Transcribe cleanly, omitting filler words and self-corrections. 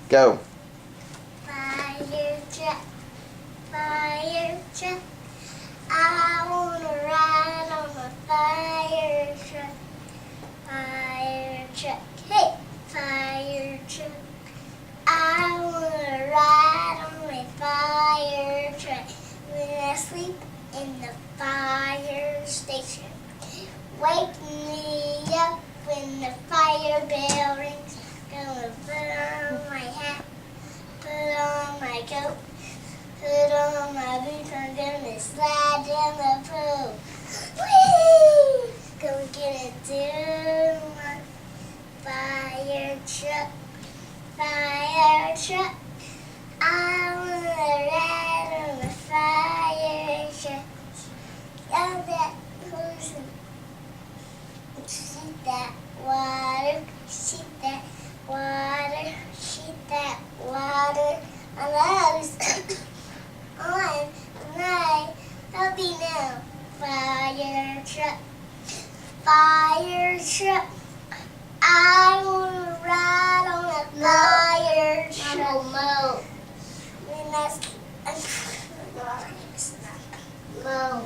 Go. Fire truck, fire truck. I wanna ride on a fire truck. Fire truck, hey, fire truck. I wanna ride on a fire truck when I sleep in the fire station. Wake me up when the fire bell rings. Gonna put on my hat, put on my coat, put on my boots. I'm gonna slide down the pool. Whee! Gonna get into my fire truck, fire truck. I wanna ride on the fire truck. Love that person. See that water, see that water, see that water. My love's on tonight. Help me now. Fire truck, fire truck. I wanna ride on a fire truck. Mo. Mo.